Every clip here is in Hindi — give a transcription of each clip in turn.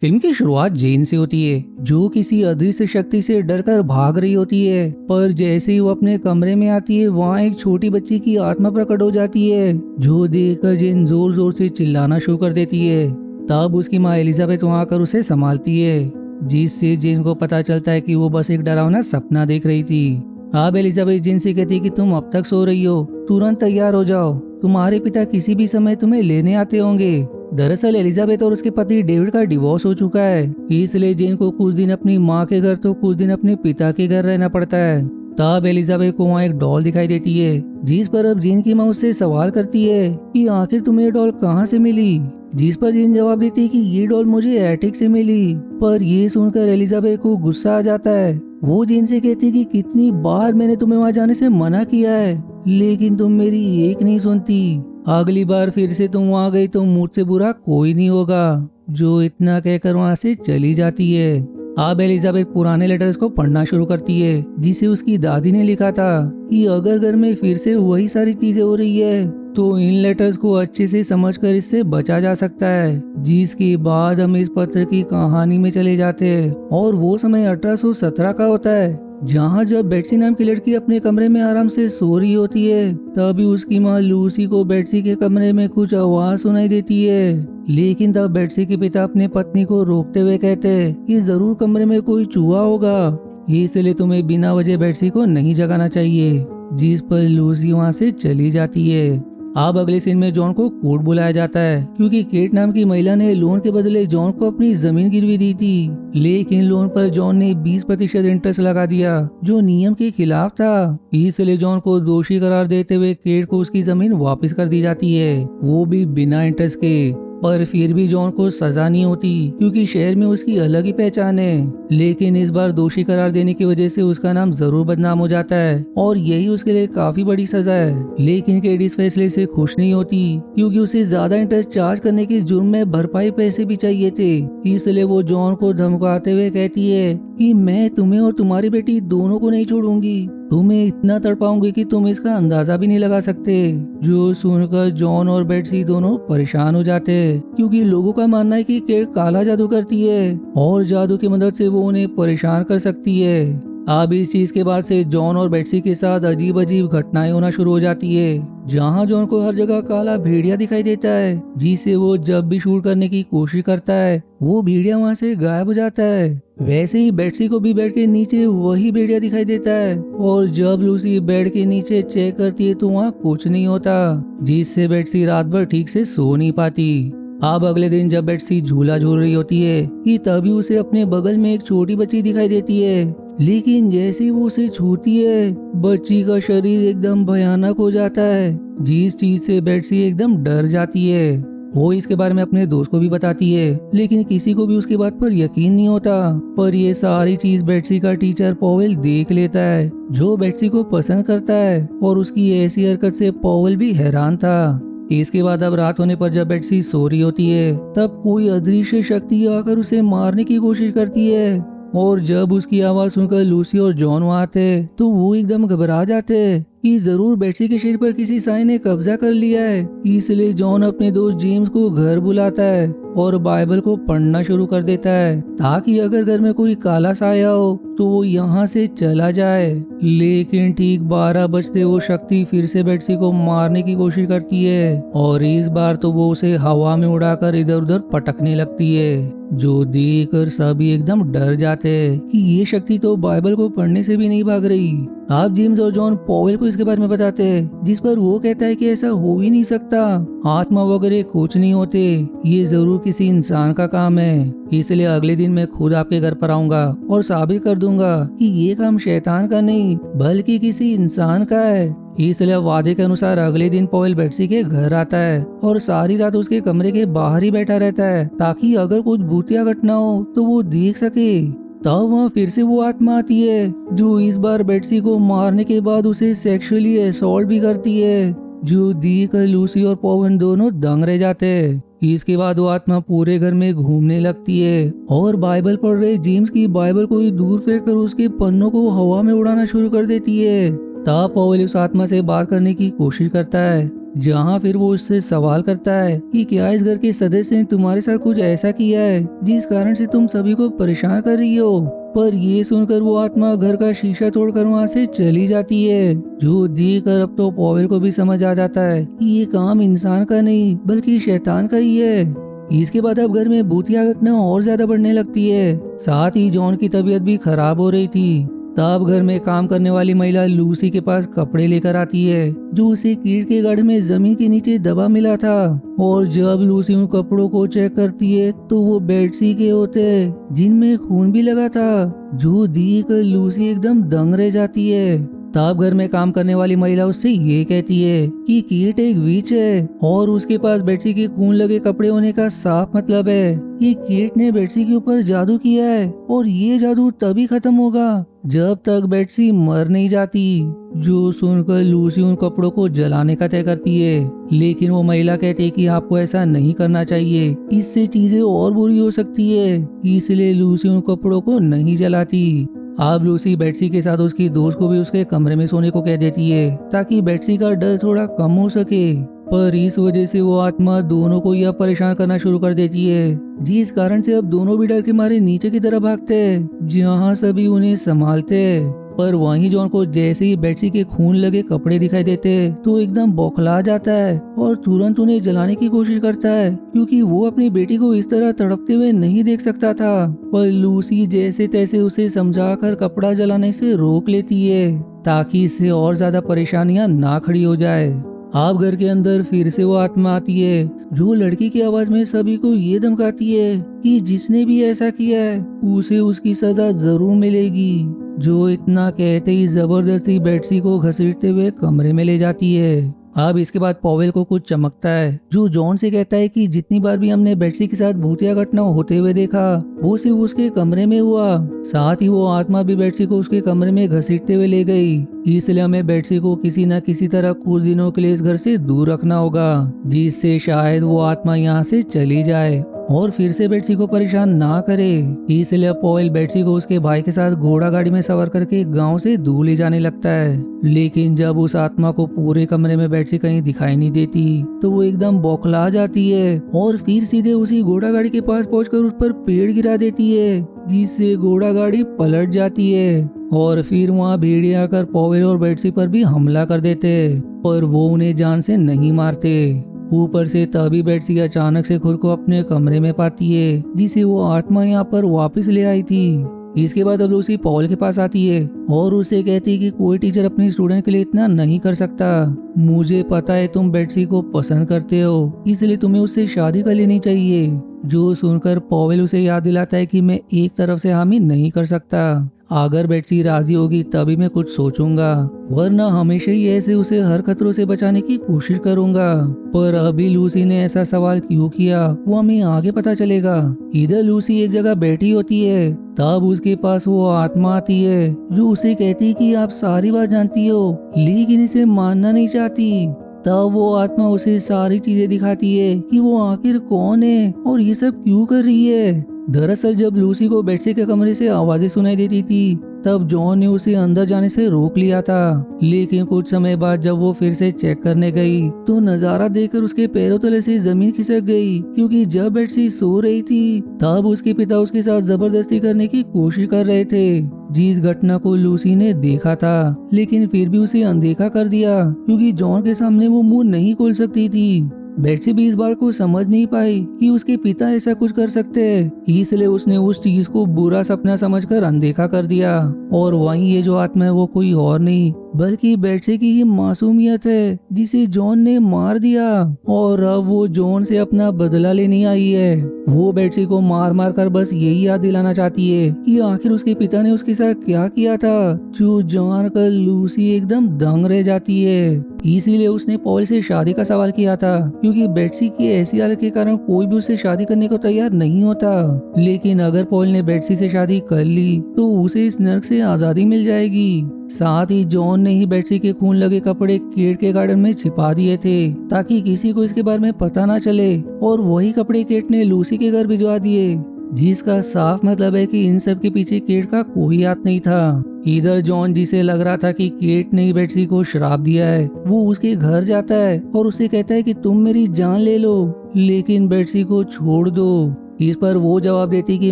फिल्म की शुरुआत जेन से होती है, जो किसी अदृश्य शक्ति से डरकर भाग रही होती है। पर जैसे ही वो अपने कमरे में आती है, वहाँ एक छोटी बच्ची की आत्मा प्रकट हो जाती है, जो देखकर जेन जोर जोर से चिल्लाना शुरू कर देती है। तब उसकी माँ एलिजाबेथ वहाँ आकर उसे संभालती है, जिससे जेन को पता चलता है कि वो बस एक डरावना सपना देख रही थी। अब एलिजाबेथ जेन से कहती है कि तुम अब तक सो रही हो, तुरंत तैयार हो जाओ, तुम्हारे पिता किसी भी समय तुम्हें लेने आते होंगे। दरअसल एलिजाबेथ और उसके पति डेविड का डिवोर्स हो चुका है, इसलिए जेन को कुछ दिन अपनी माँ के घर तो कुछ दिन अपने पिता के घर रहना पड़ता है। तब एलिजाबेथ को वहाँ एक डॉल दिखाई देती है, जिस पर अब जेन की माँ उससे सवाल करती है कि आखिर तुम्हें ये डॉल कहाँ से मिली। जिस पर जेन जवाब देती है कि ये डॉल मुझे एटिक से मिली। पर ये सुनकर एलिजाबेथ को गुस्सा आ जाता है। वो जेन से कहती है कि कितनी बार मैंने तुम्हें वहाँ जाने से मना किया है, लेकिन तुम मेरी एक नहीं सुनती। अगली बार फिर से तुम वहां गई तो मुझसे बुरा कोई नहीं होगा। जो इतना कहकर वहां से चली जाती है। अब एलिजाबेथ पुराने लेटर्स को पढ़ना शुरू करती है, जिसे उसकी दादी ने लिखा था कि अगर घर में फिर से वही सारी चीजें हो रही है तो इन लेटर्स को अच्छे से समझकर इससे बचा जा सकता है। जिसके बाद हम इस पत्र की कहानी में चले जाते हैं और वो समय 1817 का होता है, जहाँ जब बेट्सी नाम की लड़की अपने कमरे में आराम से सो रही होती है, तभी उसकी माँ लूसी को बेट्सी के कमरे में कुछ आवाज सुनाई देती है। लेकिन तब बेट्सी के पिता अपने पत्नी को रोकते हुए कहते हैं कि जरूर कमरे में कोई चूहा होगा, इसलिए तुम्हें बिना वजह बेट्सी को नहीं जगाना चाहिए। जिस पर लूसी वहाँ से चली जाती है। अब अगले सीन में जॉन को कोर्ट बुलाया जाता है, क्योंकि केट नाम की महिला ने लोन के बदले जॉन को अपनी जमीन गिरवी दी थी। लेकिन लोन पर जॉन ने 20% इंटरेस्ट लगा दिया, जो नियम के खिलाफ था। इसलिए जॉन को दोषी करार देते हुए केट को उसकी जमीन वापस कर दी जाती है, वो भी बिना इंटरेस्ट के। पर फिर भी जॉन को सजा नहीं होती, क्योंकि शहर में उसकी अलग ही पहचान है। लेकिन इस बार दोषी करार देने की वजह से उसका नाम जरूर बदनाम हो जाता है, और यही उसके लिए काफी बड़ी सजा है। लेकिन केट इस फैसले से खुश नहीं होती, क्योंकि उसे ज्यादा इंटरेस्ट चार्ज करने के जुर्म में भरपाई पैसे भी चाहिए थे। इसलिए वो जॉन को धमकाते हुए कहती है कि मैं तुम्हें और तुम्हारी बेटी दोनों को नहीं छोड़ूंगी, तुम्हें इतना तड़पाऊंगी कि तुम इसका अंदाजा भी नहीं लगा सकते। जो सुनकर जॉन और बेट्सी दोनों परेशान हो जाते हैं, क्योंकि लोगों का मानना है कि केट काला जादू करती है और जादू की मदद से वो उन्हें परेशान कर सकती है। अब इस चीज के बाद से जॉन और बेट्सी के साथ अजीब अजीब घटनाएं होना शुरू हो जाती है, जहां जॉन को हर जगह काला भेड़िया दिखाई देता है, जिसे वो जब भी शूट करने की कोशिश करता है वो भेड़िया वहां से गायब हो जाता है। वैसे ही बेट्सी को भी बेड के नीचे वही भेड़िया दिखाई देता है, और जब लूसी बेड के नीचे चेक करती है तो वहाँ कुछ नहीं होता, जिससे बेट्सी रात भर ठीक से सो नहीं पाती। अब अगले दिन जब बेट्सी झूला झूल रही होती है कि तभी उसे अपने बगल में एक छोटी बच्ची दिखाई देती है। लेकिन जैसे ही वो उसे छूती है, बच्ची का शरीर एकदम भयानक हो जाता है, जिस चीज से बेट्सी एकदम डर जाती है। वो इसके बारे में अपने दोस्त को भी बताती है, लेकिन किसी को भी उसकी बात पर यकीन नहीं होता। पर ये सारी चीज बेट्सी का टीचर पॉवेल देख लेता है, जो बेट्सी को पसंद करता है, और उसकी ऐसी हरकत से पॉवेल भी हैरान था। इसके बाद अब रात होने पर जब बेट्सी सो रही होती है, तब कोई अदृश्य शक्ति आकर उसे मारने की कोशिश करती है। और जब उसकी आवाज सुनकर लूसी और जॉन वहाँ आते तो वो एकदम घबरा जाते कि जरूर बेट्सी के शरीर पर किसी साई ने कब्जा कर लिया है। इसलिए जॉन अपने दोस्त जेम्स को घर बुलाता है और बाइबल को पढ़ना शुरू कर देता है, ताकि अगर घर में कोई काला साया हो तो वो यहाँ से चला जाए। लेकिन ठीक 12 बजते वो शक्ति फिर से बेट्सी को मारने की कोशिश करती है, और इस बार तो वो उसे हवा में उड़ाकर इधर उधर पटकने लगती है, जो देखकर सभी एकदम डर जाते हैं कि ये शक्ति तो बाइबल को पढ़ने से भी नहीं भाग रही। आप जेम्स और जॉन पॉवेल को इसके बारे में बताते हैं, जिस पर वो कहता है कि ऐसा हो ही नहीं सकता, आत्मा वगैरह कुछ नहीं होते, ये जरूर किसी इंसान का काम है। इसलिए अगले दिन मैं खुद आपके घर पर आऊंगा और साबित कर दूंगा कि ये काम शैतान का नहीं बल्कि किसी इंसान का है। इसलिए वादे के अनुसार अगले दिन पॉवेल बेट्सी के घर आता है और सारी रात उसके कमरे के बाहर ही बैठा रहता है, ताकि अगर कुछ भूतिया घटना हो तो वो देख सके। तब वहाँ फिर से वो आत्मा आती है, जो इस बार बेट्सी को मारने के बाद उसे सेक्सुअली असॉल्ट भी करती है, जो देखकर लूसी और पॉवेल दोनों दंग रह जाते हैं। इसके बाद वो आत्मा पूरे घर में घूमने लगती है और बाइबल पढ़ रहे जेम्स की बाइबल को ही दूर फेंक कर उसके पन्नों को हवा में उड़ाना शुरू कर देती है। तब पॉवेल उस आत्मा से बात करने की कोशिश करता है, जहाँ फिर वो उससे सवाल करता है कि क्या इस घर के सदस्य ने तुम्हारे साथ कुछ ऐसा किया है जिस कारण से तुम सभी को परेशान कर रही हो। पर ये सुनकर वो आत्मा घर का शीशा तोड़कर वहाँ से चली जाती है। जो देखकर अब तो पॉवेल को भी समझ आ जाता है कि ये काम इंसान का नहीं बल्कि शैतान का ही है। इसके बाद अब घर में भूतिया घटना और ज्यादा बढ़ने लगती है। साथ ही जॉन की तबीयत भी खराब हो रही थी। तब घर में काम करने वाली महिला लूसी के पास कपड़े लेकर आती है जो उसे कीट के गढ़ में जमीन के नीचे दबा मिला था। और जब लूसी उन कपड़ों को चेक करती है तो वो बेटसी के होते हैं जिनमें खून भी लगा था। जो देख लूसी एकदम दंग रह जाती है। तब घर में काम करने वाली महिला उससे ये कहती है कि कीट एक विच है और उसके पास बेटसी के खून लगे कपड़े होने का साफ मतलब है ये कीट ने बेटसी के ऊपर जादू किया है और ये जादू तभी खत्म होगा जब तक बेटसी मर नहीं जाती। जो सुनकर लूसी उन कपड़ों को जलाने का तय करती है, लेकिन वो महिला कहती है कि आपको ऐसा नहीं करना चाहिए, इससे चीजें और बुरी हो सकती है। इसलिए लूसी उन कपड़ों को नहीं जलाती। अब लूसी बेटसी के साथ उसकी दोस्त को भी उसके कमरे में सोने को कह देती है ताकि बेटसी का डर थोड़ा कम हो सके। पर इस वजह से वो आत्मा दोनों को यह परेशान करना शुरू कर देती है, जिस कारण से अब दोनों भी डर के मारे नीचे की तरफ भागते हैं जहाँ सभी उन्हें संभालते हैं। पर वहीं जॉन को जैसे ही बेटसी के खून लगे कपड़े दिखाई देते तो एकदम बौखला जाता है और तुरंत उन्हें जलाने की कोशिश करता है क्योंकि वो अपनी बेटी को इस तरह तड़पते हुए नहीं देख सकता था। पर लूसी जैसे तैसे उसे समझाकर कपड़ा जलाने से रोक लेती है ताकि इससे और ज्यादा परेशानियां ना खड़ी हो जाए। अब घर के अंदर फिर से वो आत्मा आती है जो लड़की की आवाज में सभी को ये धमकाती है कि जिसने भी ऐसा किया है उसे उसकी सजा जरूर मिलेगी। जो इतना कहते ही जबरदस्ती बेटसी को घसीटते हुए कमरे में ले जाती है। अब इसके बाद पॉवेल को कुछ चमकता है जो जॉन से कहता है कि जितनी बार भी हमने बेटसी के साथ भूतिया घटना होते हुए देखा वो सिर्फ उसके कमरे में हुआ। साथ ही वो आत्मा भी बेटसी को उसके कमरे में घसीटते हुए ले गई। इसलिए हमें बेटसी को किसी न किसी तरह कुछ दिनों के लिए इस घर से दूर रखना होगा जिससे शायद वो आत्मा यहाँ से चली जाए और फिर से बेटसी को परेशान ना करे। इसलिए पॉवेल बेटसी को उसके भाई के साथ घोड़ा गाड़ी में सवार करके गांव से दूर ले जाने लगता है। लेकिन जब उस आत्मा को पूरे कमरे में बेटसी कहीं दिखाई नहीं देती तो वो एकदम बौखला जाती है और फिर सीधे उसी घोड़ा गाड़ी के पास पहुंचकर उस पर पेड़ गिरा देती है जिससे घोड़ा गाड़ी पलट जाती है। और फिर वहाँ भेड़िया आकर पॉवेल और बेटसी पर भी हमला कर देते पर वो उन्हें जान से नहीं मारते। ऊपर से तभी बेटसी अचानक से खुद को अपने कमरे में पाती है जिसे वो आत्मा यहाँ पर वापस ले आई थी। इसके बाद अब लूसी पॉल के पास आती है और उसे कहती है कि कोई टीचर अपने स्टूडेंट के लिए इतना नहीं कर सकता। मुझे पता है तुम बेटसी को पसंद करते हो इसलिए तुम्हें उससे शादी कर लेनी चाहिए। जो सुनकर पॉवेल उसे याद दिलाता है कि मैं एक तरफ से हामी नहीं कर सकता। अगर बेटसी राजी होगी तभी मैं कुछ सोचूंगा, वरना हमेशा ही ऐसे उसे हर खतरों से बचाने की कोशिश करूंगा। पर अभी लूसी ने ऐसा सवाल क्यों किया वो हमें आगे पता चलेगा। इधर लूसी एक जगह बैठी होती है, तब उसके पास वो आत्मा आती है जो उसे कहती है कि आप सारी बात जानती हो लेकिन इसे मानना नहीं चाहती। तब वो आत्मा उसे सारी चीजें दिखाती है कि वो आखिर कौन है और ये सब क्यों कर रही है। दरअसल जब लूसी को बेटसी के कमरे से आवाजें सुनाई देती थी तब जॉन ने उसे अंदर जाने से रोक लिया था। लेकिन कुछ समय बाद जब वो फिर से चेक करने गई तो नजारा देखकर उसके पैरों तले से जमीन खिसक गई क्योंकि जब बेटसी सो रही थी तब उसके पिता उसके साथ जबरदस्ती करने की कोशिश कर रहे थे, जिस घटना को लूसी ने देखा था लेकिन फिर भी उसे अनदेखा कर दिया क्योंकि जॉन के सामने वो मुंह नहीं खोल सकती थी। बेटसी भी इस बात को समझ नहीं पाई कि उसके पिता ऐसा कुछ कर सकते हैं, इसलिए उसने उस चीज को बुरा सपना समझकर अनदेखा कर दिया। और वहीं ये जो आत्मा है वो कोई और नहीं बल्कि बेटसी की ही मासूमियत है जिसे जॉन ने मार दिया और अब वो जॉन से अपना बदला लेने आई है। वो बेटसी को मार मार कर बस यही याद दिलाना चाहती है कि आखिर उसके पिता ने उसके साथ क्या किया था, जो जानकर लूसी एकदम दंग रह जाती है। इसीलिए उसने पॉल से शादी का सवाल किया था क्योंकि बेटसी की ऐसी हालत के कारण कोई भी उससे शादी करने को तैयार नहीं होता। लेकिन अगर पॉल ने बेटसी से शादी कर ली तो उसे इस नर्क से आजादी मिल जाएगी। साथ ही जॉन ने ही बेटसी के खून लगे कपड़े केट के गार्डन में छिपा दिए थे ताकि किसी को इसके बारे में पता ना चले और वही कपड़े केट ने लूसी के घर भिजवा दिए। जिसका साफ मतलब है कि इन सब के पीछे केट का कोई हाथ नहीं था। इधर जॉन, जिसे लग रहा था कि केट ने बेट्सी को श्राप दिया है, वो उसके घर जाता है और उसे कहता है कि तुम मेरी जान ले लो लेकिन बेट्सी को छोड़ दो। इस पर वो जवाब देती कि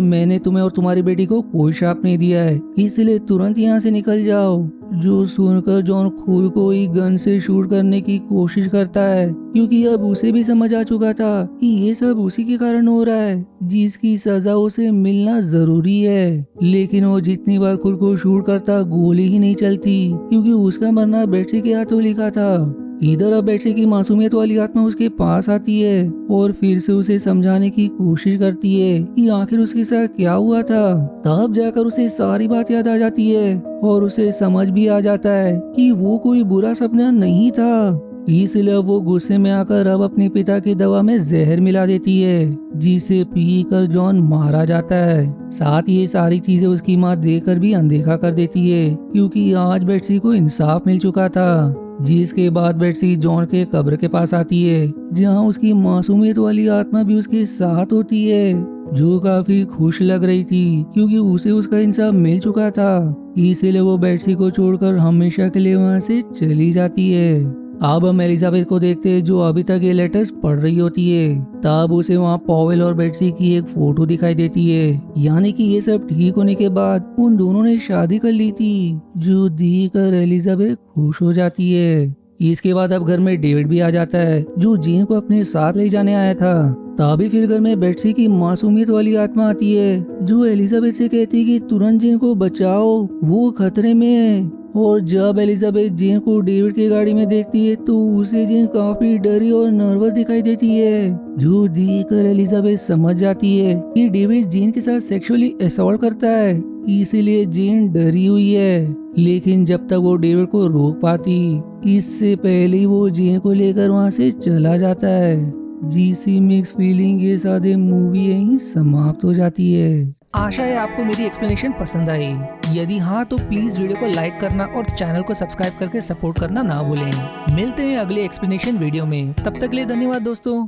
मैंने तुम्हें और तुम्हारी बेटी को कोई श्राप नहीं दिया है, इसलिए तुरंत यहाँ से निकल जाओ। जो सुनकर जॉन खुद को ही गन से शूट करने की कोशिश करता है, क्योंकि अब उसे भी समझ आ चुका था कि ये सब उसी के कारण हो रहा है, जिसकी सजा उसे मिलना जरूरी है। लेकिन वो जितनी बार खुद को शूट करता गोली ही नहीं चलती, क्योंकि उसका मरना बेट्सी के हाथों लिखा था। इधर अब बेट्सी की मासूमियत वाली आत्मा उसके पास आती है और फिर से उसे समझाने की कोशिश करती है कि आखिर उसके साथ क्या हुआ था। तब जाकर उसे सारी बात याद आ जाती है और उसे समझ भी आ जाता है कि वो कोई बुरा सपना नहीं था। इसलिए वो गुस्से में आकर अब अपने पिता की दवा में जहर मिला देती है, जिसे पीकर जॉन मारा जाता है। साथ ही ये सारी चीजें उसकी माँ देखकर भी अनदेखा कर देती है, क्योंकि आज बेट्सी को इंसाफ मिल चुका था। जिसके बाद बेट्सी जॉन के कब्र के पास आती है, जहाँ उसकी मासूमियत वाली आत्मा भी उसके साथ होती है, जो काफी खुश लग रही थी क्योंकि उसे उसका इंसाफ मिल चुका था। इसीलिए वो बेट्सी को छोड़कर हमेशा के लिए वहाँ से चली जाती है। अब हम एलिजाबेथ को देखते हैं, जो अभी तक ये लेटर्स पढ़ रही होती है। तब उसे वहाँ पॉवेल और बेट्सी की एक फोटो दिखाई देती है, यानी कि ये सब ठीक होने के बाद उन दोनों ने शादी कर ली थी, जो देखकर एलिजाबेथ खुश हो जाती है। इसके बाद अब घर में डेविड भी आ जाता है, जो जीन को अपने साथ ले जाने आया था। तभी फिर घर में बेट्सी की मासूमियत वाली आत्मा आती है, जो एलिजाबेथ से कहती है कि तुरंत जीन को बचाओ, वो खतरे में है। और जब एलिजाबेथ जीन को डेविड की गाड़ी में देखती है तो उसे जीन काफी डरी और नर्वस दिखाई देती है, जो देखकर एलिजाबेथ समझ जाती है कि डेविड जीन के साथ सेक्सुअली असॉल्ट करता है, इसीलिए जीन डरी हुई है। लेकिन जब तक वो डेविड को रोक पाती, इससे पहले वो जीन को लेकर वहाँ से चला जाता है। जीसी मिक्स फीलिंग के साथ ये मूवी यहीं समाप्त हो जाती है। आशा है आपको मेरी एक्सप्लेनेशन पसंद आई। यदि हाँ तो प्लीज वीडियो को लाइक करना और चैनल को सब्सक्राइब करके सपोर्ट करना ना भूलें। मिलते हैं अगले एक्सप्लेनेशन वीडियो में, तब तक के लिए धन्यवाद दोस्तों।